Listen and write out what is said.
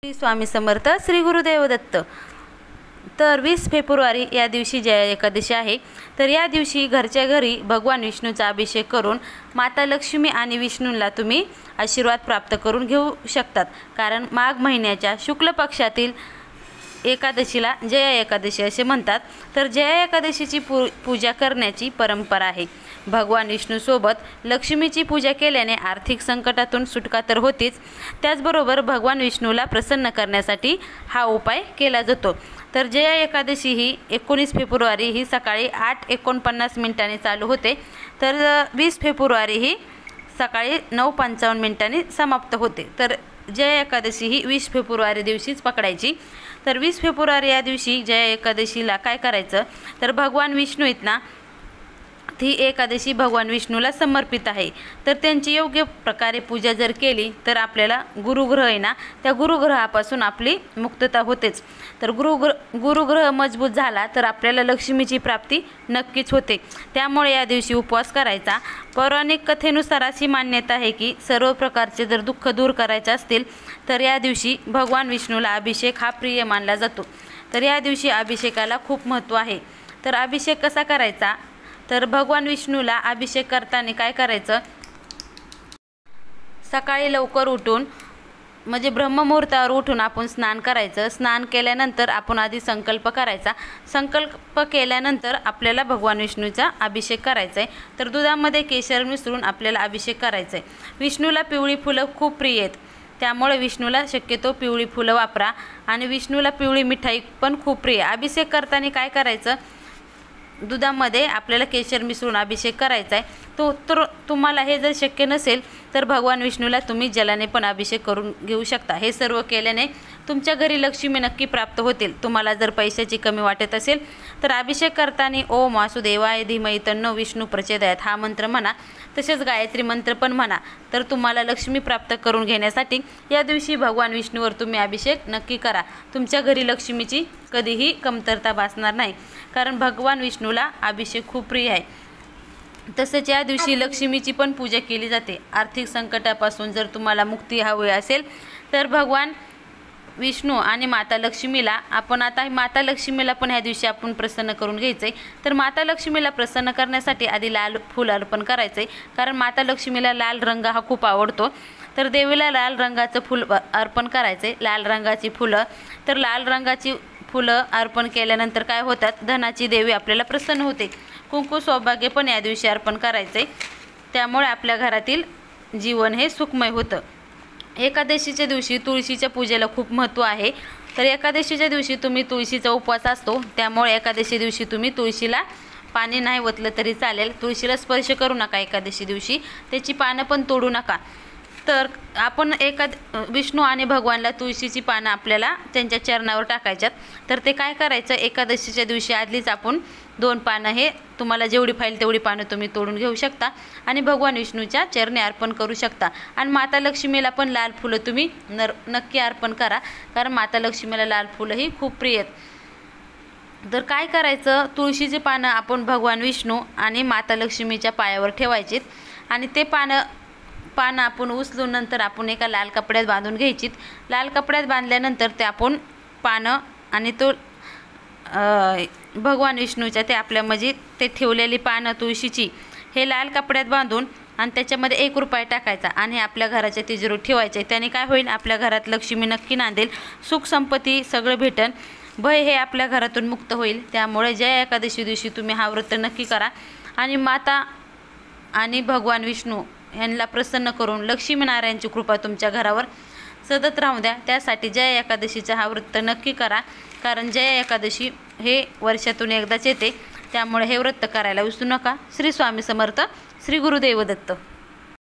श्री स्वामी समर्थ, श्री गुरुदेव दत्त। तर 20 फेब्रुवारी या दिवशी जया एकादशी आहे। तर या दिवशी घरच्या घरी भगवान विष्णूचा अभिषेक करून माता लक्ष्मी आणि विष्णूला तुम्ही आशीर्वाद प्राप्त करून घेऊ शकतात। कारण माघ महिन्याच्या शुक्ल पक्षातील एकादशीला जया एकादशी असे म्हणतात। तर जया एकादशीची पूजा करण्याची परंपरा आहे। भगवान विष्णूसोबत लक्ष्मीची पूजा केल्याने आर्थिक संकटातून सुटका तर होतीच, त्याचबरोबर भगवान विष्णूला प्रसन्न करण्यासाठी हा उपाय केला जातो। तर जया एकादशी ही 19 फेब्रुवारी ही सकाळी 8:49 चालू होते। तर 20 फेब्रुवारी ही सकाळी 9:55 समाप्त होते। तर जया एकादशी ही 20 फेब्रुवारी दिवशीच पकडायची। तर 20 फेब्रुवारी या दिवशी जया एकादशीला काय करायचं, तर भगवान विष्णू आहेत ना, ती एकादशी भगवान विष्णूला समर्पित आहे। तर त्यांची योग्य प्रकारे पूजा जर केली तर आपल्याला गुरुग्रह आहे ना, त्या गुरुग्रहापासून आपली मुक्तता होतेच। तर गुरुग्रह मजबूत झाला तर आपल्याला लक्ष्मीची प्राप्ती नक्कीच होते। त्यामुळे या दिवशी उपवास करायचा। पौराणिक कथेनुसार अशी मान्यता आहे की सर्व प्रकारचे जर दुःख दूर करायचे असतील तर या दिवशी भगवान विष्णूला अभिषेक हा प्रिय मानला जातो। तर या दिवशी अभिषेकाला खूप महत्त्व आहे। तर अभिषेक कसा करायचा, तर भगवान विष्णूला अभिषेक करताना काय करायचं, सकाळी लवकर उठून म्हणजे ब्रह्ममुहूर्तावर उठून आपण स्नान करायचं। स्नान केल्यानंतर आपण आधी संकल्प करायचा। संकल्प केल्यानंतर आपल्याला भगवान विष्णूचा अभिषेक करायचा आहे। तर दुधामध्ये केशर मिसळून आपल्याला अभिषेक करायचा आहे। विष्णूला पिवळी फुलं खूप प्रिय आहेत, त्यामुळे विष्णूला शक्यतो पिवळी फुलं वापरा। आणि विष्णूला पिवळी मिठाई पण खूप प्रिय। अभिषेक करताना काय करायचं, दुधामध्ये आपल्याला केशर मिसळून अभिषेक करायचा आहे। तर तुम्हाला हे जर शक्य नसेल तर भगवान विष्णूला तुम्ही जलाने पण अभिषेक करून घेऊ शकता। हे सर्व केल्याने तुमच्या घरी लक्ष्मी नक्की प्राप्त होतील। तुम्हाला जर पैशाची कमी वाटत असेल तर अभिषेक करताना ओम वासुदेवाय धीमहि तन्नो विष्णू प्रचोदयात हा मंत्र म्हणा, तसेच गायत्री मंत्र पण म्हणा। तर तुम्हाला लक्ष्मी प्राप्त करून घेण्यासाठी या दिवशी भगवान विष्णूवर तुम्ही अभिषेक नक्की करा। तुमच्या घरी लक्ष्मीची कधीही कमतरता भासणार नाही, कारण भगवान विष्णूला अभिषेक खूप प्रिय आहे। तसेच या दिवशी लक्ष्मीची पण पूजा केली जाते। आर्थिक संकटापासून जर तुम्हाला मुक्ती हवी असेल तर भगवान विष्णू आणि माता लक्ष्मीला आपण आता माता लक्ष्मीला पण ह्या दिवशी आपण प्रसन्न करून घ्यायचं आहे। तर माता लक्ष्मीला प्रसन्न करण्यासाठी आधी लाल फूल अर्पण करायचं आहे, कारण माता लक्ष्मीला लाल रंग हा खूप आवडतो। तर देवीला लाल रंगाचं फूल अर्पण करायचं आहे, लाल रंगाची फुलं। तर लाल रंगाची फुलं अर्पण केल्यानंतर काय होतात, धनाची देवी आपल्याला प्रसन्न होते। कुंकू सौभाग्य पण या दिवशी अर्पण करायचं आहे, त्यामुळे आपल्या घरातील जीवन हे सुखमय होतं। एकादशीच्या दिवशी तुळशीच्या पूजेला खूप महत्त्व आहे। तर एकादशीच्या दिवशी तुम्ही तुळशीचा उपवास असतो, त्यामुळे एकादशी दिवशी तुम्ही तुळशीला पाणी नाही ओतलं तरी चालेल। तुळशीला स्पर्श करू नका एकादशी दिवशी, त्याची पानं पण तोडू नका। तर आपण विष्णू आणि भगवानला तुळशीची पानं आपल्याला त्यांच्या चरणावर टाकायच्यात। तर ते काय करायचं, एकादशीच्या दिवशी आधीच आपण 2 पानं, हे तुम्हाला जेवढी पाहिजे तेवढी पानं तुम्ही तोडून घेऊ शकता आणि भगवान विष्णूच्या चरणी अर्पण करू शकता। आणि माता लक्ष्मीला पण लाल फुलं तुम्ही नक्की अर्पण करा, कारण माता लक्ष्मीला लाल फुलं ही खूप प्रिय आहेत। तर काय करायचं, तुळशीची पानं आपण भगवान विष्णू आणि माता लक्ष्मीच्या पायावर ठेवायची आणि ते पानं आपण उचलून नंतर आपण एका लाल कपड्यात बांधून घ्यायची। लाल कपड्यात बांधल्यानंतर ते आपण पानं आणि तो भगवान विष्णूच्या ते आपल्या म्हणजे ते ठेवलेली पानं तुळशीची हे लाल कपड्यात बांधून आणि त्याच्यामध्ये 1 रुपया टाकायचा आणि आपल्या घराच्या तिजोरीत ठेवायचे। त्याने काय होईल, आपल्या घरात लक्ष्मी नक्की नांदेल, सुख संपत्ती सगळं भेटन, भय हे आपल्या घरातून मुक्त होईल। त्यामुळे जया एकादशी दिवशी तुम्ही हा व्रत नक्की करा आणि माता आणि भगवान विष्णू यांना प्रसन्न करून लक्ष्मीनारायणची कृपा तुमच्या घरावर सतत राहू द्या। त्यासाठी जया एकादशीचा हा व्रत नक्की करा, कारण जया एकादशी हे वर्षातून एकदाच येते, त्यामुळे हे व्रत करायला विसरू नका। श्री स्वामी समर्थ, श्री गुरुदेव दत्त।